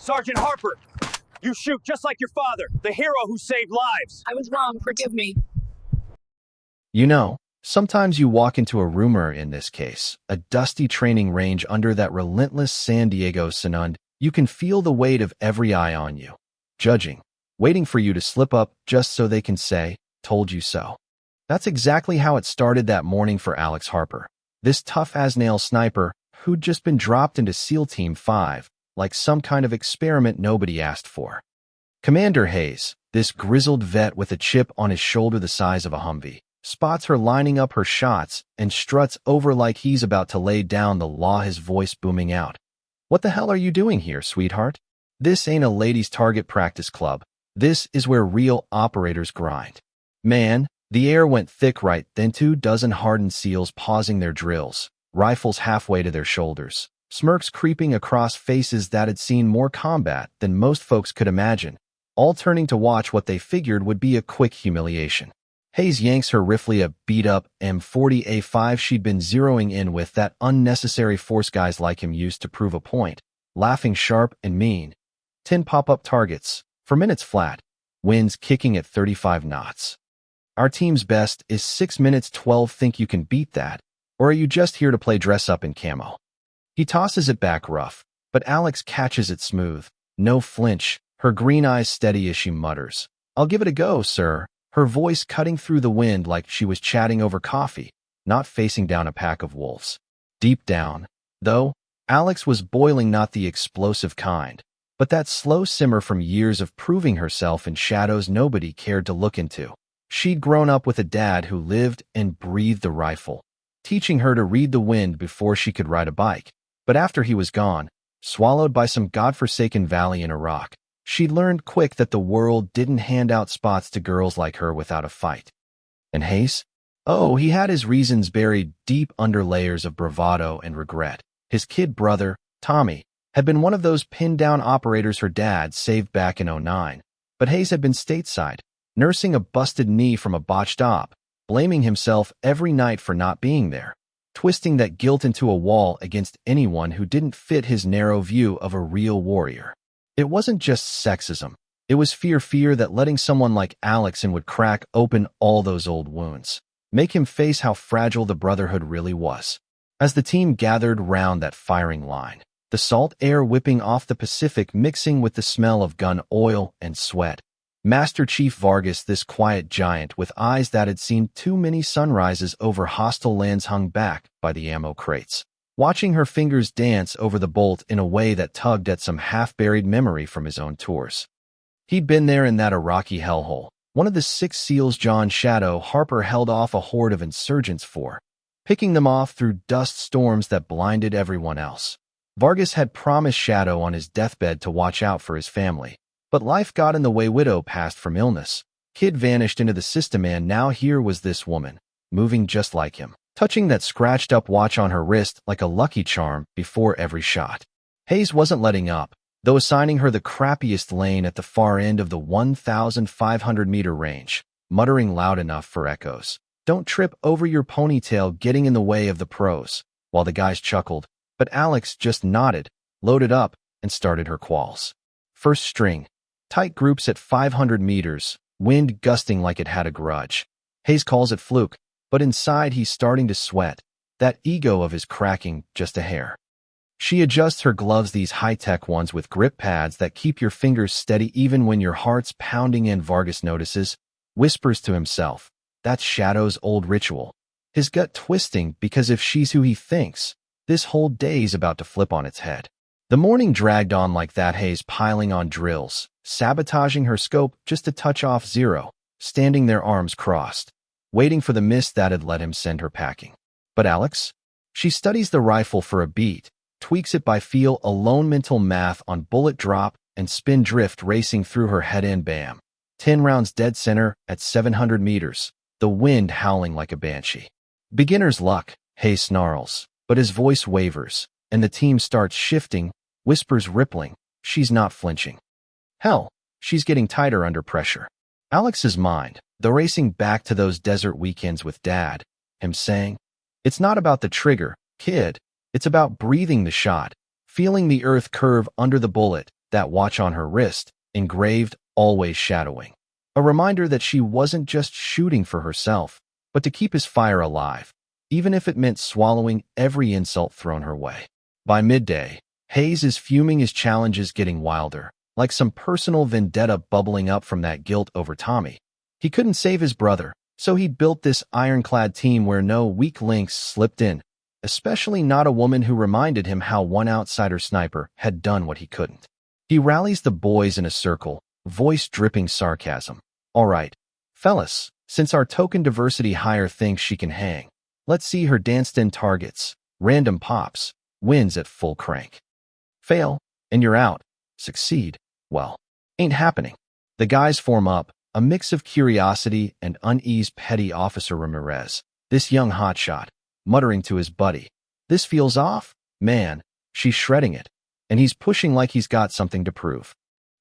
Sergeant Harper, you shoot just like your father, the hero who saved lives. I was wrong. Forgive me. You know, sometimes you walk into a rumor in this case, a dusty training range under that relentless San Diego sun. You can feel the weight of every eye on you, judging, waiting for you to slip up just so they can say, told you so. That's exactly how it started that morning for Alex Harper, this tough-as-nails sniper who'd just been dropped into SEAL Team 5, like some kind of experiment nobody asked for. Commander Hayes, this grizzled vet with a chip on his shoulder the size of a Humvee, spots her lining up her shots and struts over like he's about to lay down the law, his voice booming out. What the hell are you doing here, sweetheart? This ain't a ladies' target practice club. This is where real operators grind. Man, the air went thick right then. 24 hardened SEALs pausing their drills, rifles halfway to their shoulders, smirks creeping across faces that had seen more combat than most folks could imagine, all turning to watch what they figured would be a quick humiliation. Hayes yanks her rifle, a beat-up M40A5 she'd been zeroing in with, that unnecessary force guys like him used to prove a point, laughing sharp and mean. 10 pop-up targets, for minutes flat, winds kicking at 35 knots. Our team's best is 6 minutes 12. Think you can beat that? Or are you just here to play dress-up in camo? He tosses it back rough, but Alex catches it smooth. No flinch, her green eyes steady as she mutters, "I'll give it a go, sir." Her voice cutting through the wind like she was chatting over coffee, not facing down a pack of wolves. Deep down, though, Alex was boiling, not the explosive kind, but that slow simmer from years of proving herself in shadows nobody cared to look into. She'd grown up with a dad who lived and breathed the rifle, teaching her to read the wind before she could ride a bike. But after he was gone, swallowed by some godforsaken valley in Iraq, she'd learned quick that the world didn't hand out spots to girls like her without a fight. And Hayes? Oh, he had his reasons buried deep under layers of bravado and regret. His kid brother, Tommy, had been one of those pinned-down operators her dad saved back in '09. But Hayes had been stateside, nursing a busted knee from a botched op, blaming himself every night for not being there, twisting that guilt into a wall against anyone who didn't fit his narrow view of a real warrior. It wasn't just sexism. It was fear that letting someone like Alex in would crack open all those old wounds, make him face how fragile the brotherhood really was. As the team gathered round that firing line, the salt air whipping off the Pacific mixing with the smell of gun oil and sweat, Master Chief Vargas, this quiet giant with eyes that had seen too many sunrises over hostile lands, hung back by the ammo crates, watching her fingers dance over the bolt in a way that tugged at some half-buried memory from his own tours. He'd been there in that Iraqi hellhole, one of the 6 SEALs John Shadow Harper held off a horde of insurgents for, picking them off through dust storms that blinded everyone else. Vargas had promised Shadow on his deathbed to watch out for his family, but life got in the way. Widow passed from illness, kid vanished into the system, and now here was this woman, moving just like him, touching that scratched-up watch on her wrist like a lucky charm before every shot. Hayes wasn't letting up, though assigning her the crappiest lane at the far end of the 1,500-meter range, muttering loud enough for echoes, "Don't trip over your ponytail getting in the way of the pros," while the guys chuckled, but Alex just nodded, loaded up, and started her quals. First string, tight groups at 500 meters, wind gusting like it had a grudge. Hayes calls it fluke, but inside he's starting to sweat, that ego of his cracking just a hair. She adjusts her gloves, these high-tech ones with grip pads that keep your fingers steady even when your heart's pounding in. Vargas notices, whispers to himself, "That's Shadow's old ritual." His gut twisting, because if she's who he thinks, this whole day's about to flip on its head. The morning dragged on like that, Hayes piling on drills, sabotaging her scope just to touch off zero, standing there arms crossed, waiting for the mist that had let him send her packing. But Alex? She studies the rifle for a beat, tweaks it by feel, alone mental math on bullet drop and spin drift racing through her head, and bam, 10 rounds dead center at 700 meters, the wind howling like a banshee. Beginner's luck, Hayes snarls, but his voice wavers, and the team starts shifting, whispers rippling. She's not flinching. Hell, she's getting tighter under pressure. Alex's mind, though, racing back to those desert weekends with Dad, him saying, "It's not about the trigger, kid. It's about breathing the shot, feeling the earth curve under the bullet, that watch on her wrist, engraved, always shadowing. A reminder that she wasn't just shooting for herself, but to keep his fire alive, even if it meant swallowing every insult thrown her way. By midday, Hayes is fuming, his challenges getting wilder, like some personal vendetta bubbling up from that guilt over Tommy. He couldn't save his brother, so he built this ironclad team where no weak links slipped in, especially not a woman who reminded him how one outsider sniper had done what he couldn't. He rallies the boys in a circle, voice dripping sarcasm. All right, fellas, since our token diversity hire thinks she can hang, let's see her danced-in targets, random pops, wins at full crank. Fail, and you're out. Succeed, well, ain't happening. The guys form up, a mix of curiosity and unease. Petty Officer Ramirez, this young hotshot, muttering to his buddy, "This feels off, man, she's shredding it," and he's pushing like he's got something to prove.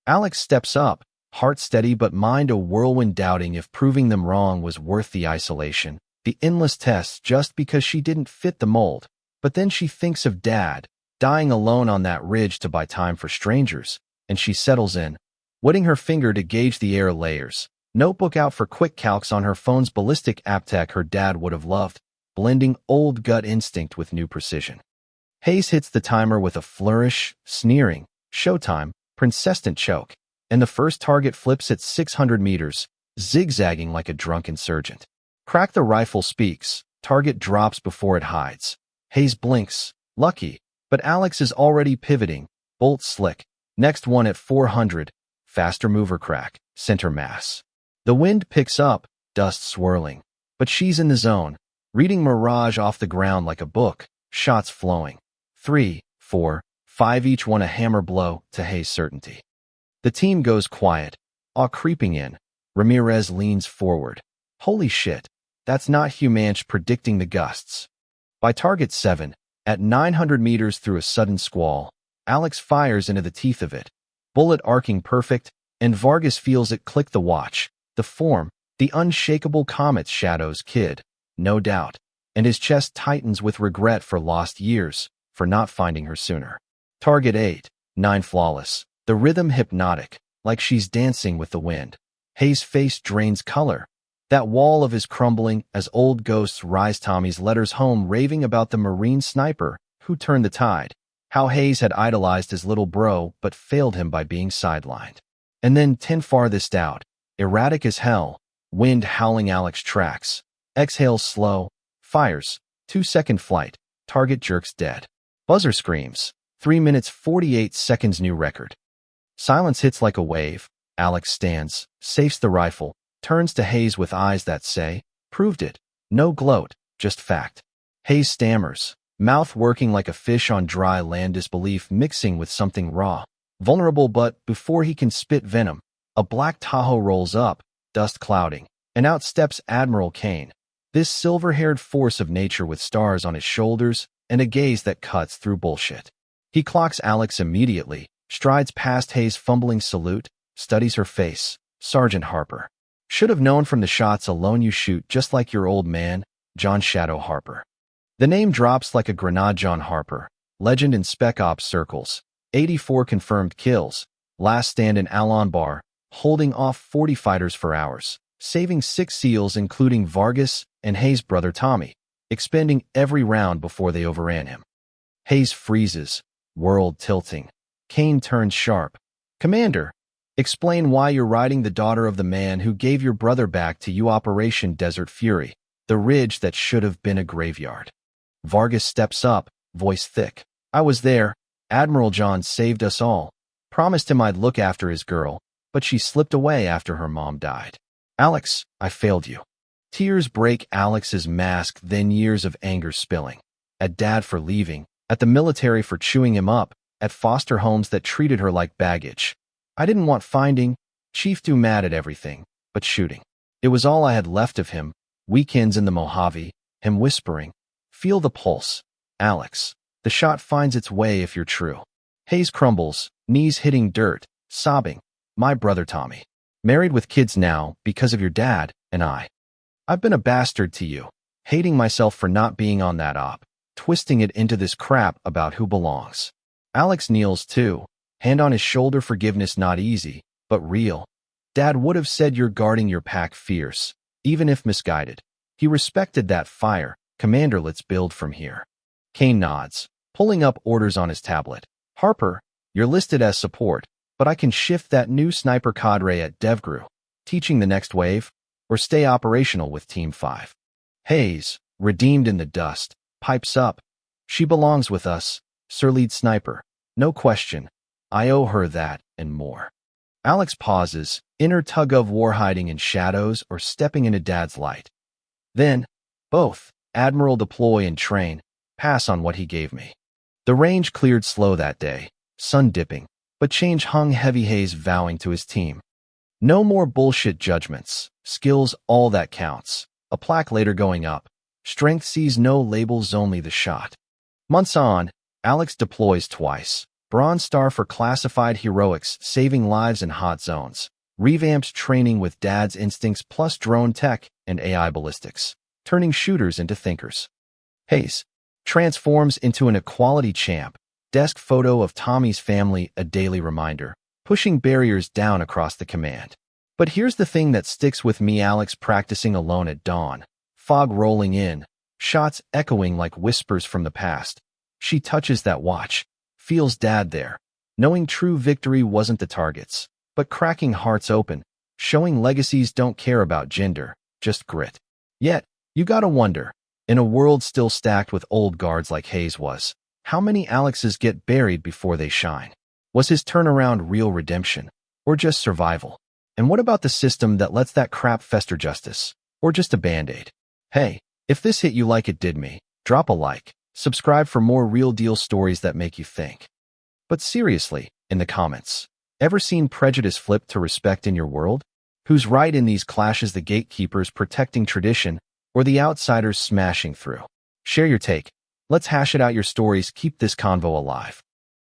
Alex steps up, heart steady but mind a whirlwind, doubting if proving them wrong was worth the isolation, the endless tests just because she didn't fit the mold. But then she thinks of Dad, dying alone on that ridge to buy time for strangers, and she settles in, wetting her finger to gauge the air layers, notebook out for quick calcs on her phone's ballistic app tech her dad would have loved, blending old gut instinct with new precision. Hayes hits the timer with a flourish, sneering, "Showtime, princesstant choke," and the first target flips at 600 meters, zigzagging like a drunken sergeant. Crack the rifle speaks, target drops before it hides. Hayes blinks, lucky, but Alex is already pivoting, bolt slick, next one at 400, faster mover crack, center mass. The wind picks up, dust swirling, but she's in the zone, reading Mirage off the ground like a book, shots flowing. 3, 4, 5 each, one a hammer blow to Hayes' certainty. The team goes quiet, awe creeping in. Ramirez leans forward. Holy shit, that's not Humanch predicting the gusts. By target 7, at 900 meters through a sudden squall, Alex fires into the teeth of it, bullet arcing perfect, and Vargas feels it click. The watch, the form, the unshakable Comet's Shadow's kid, no doubt, and his chest tightens with regret for lost years, for not finding her sooner. Target 8, 9 flawless, the rhythm hypnotic, like she's dancing with the wind. Hayes' face drains color. That wall of his crumbling as old ghosts rise. Tommy's letters home raving about the Marine sniper who turned the tide, how Hayes had idolized his little bro but failed him by being sidelined. And then 10 farthest out, erratic as hell, wind howling. Alex tracks, exhales slow, fires, 2-second flight, target jerks dead. Buzzer screams, 3 minutes 48 seconds new record. Silence hits like a wave. Alex stands, safes the rifle, turns to Hayes with eyes that say, "Proved it." No gloat, just fact. Hayes stammers, mouth working like a fish on dry land, disbelief mixing with something raw, vulnerable. But before he can spit venom, a black Tahoe rolls up, dust clouding, and out steps Admiral Kane, this silver-haired force of nature with stars on his shoulders and a gaze that cuts through bullshit. He clocks Alex immediately, strides past Hayes' fumbling salute, studies her face. "Sergeant Harper. Should have known from the shots alone you shoot just like your old man, John Shadow Harper." The name drops like a grenade. John Harper, legend in Spec Ops circles, 84 confirmed kills, last stand in Alon Bar, holding off 40 fighters for hours, saving 6 SEALs including Vargas and Hayes' brother Tommy, expending every round before they overran him. Hayes freezes, world tilting. Kane turns sharp. "Commander, explain why you're riding the daughter of the man who gave your brother back to you. Operation Desert Fury, the ridge that should have been a graveyard." Vargas steps up, voice thick. "I was there. Admiral John saved us all. Promised him I'd look after his girl, but she slipped away after her mom died. Alex, I failed you." Tears break Alex's mask, then years of anger spilling. At Dad for leaving, at the military for chewing him up, at foster homes that treated her like baggage. I didn't want finding, Chief too mad at everything, but shooting. It was all I had left of him. Weekends in the Mojave, him whispering, "Feel the pulse, Alex. The shot finds its way if you're true." Hayes crumbles, knees hitting dirt, sobbing, "My brother Tommy. Married with kids now because of your dad and I. I've been a bastard to you, hating myself for not being on that op, twisting it into this crap about who belongs." Alex kneels too, Hand on his shoulder, forgiveness not easy, but real. Dad would have said you're guarding your pack fierce, even if misguided. He respected that fire. Commander, let's build from here. Kane nods, pulling up orders on his tablet. Harper, you're listed as support, but I can shift that new sniper cadre at DevGru, teaching the next wave, or stay operational with Team 5. Hayes, redeemed in the dust, pipes up. She belongs with us, Sir Lead Sniper. No question. I owe her that and more. Alex pauses, inner tug-of-war, hiding in shadows or stepping into Dad's light. Then, both, Admiral, deploy and train, pass on what he gave me. The range cleared slow that day, sun dipping, but change hung heavy. Hayes vowing to his team. No more bullshit judgments, skills all that counts. A plaque later going up. Strength sees no labels, only the shot. Months on, Alex deploys twice. Bronze Star for classified heroics, saving lives in hot zones. Revamped training with Dad's instincts plus drone tech and AI ballistics, turning shooters into thinkers. Hayes transforms into an equality champ. Desk photo of Tommy's family, a daily reminder, pushing barriers down across the command. But here's the thing that sticks with me: Alex practicing alone at dawn. Fog rolling in, shots echoing like whispers from the past. She touches that watch, feels Dad there, knowing true victory wasn't the targets, but cracking hearts open, showing legacies don't care about gender, just grit. Yet, you gotta wonder, in a world still stacked with old guards like Hayes was, how many Alexes get buried before they shine? Was his turnaround real redemption, or just survival? And what about the system that lets that crap fester? Justice, or just a band-aid? Hey, if this hit you like it did me, drop a like, subscribe for more real deal stories that make you think. But seriously, in the comments, ever seen prejudice flip to respect in your world? Who's right in these clashes, the gatekeepers protecting tradition, or the outsiders smashing through? Share your take. Let's hash it out. Your stories keep this convo alive.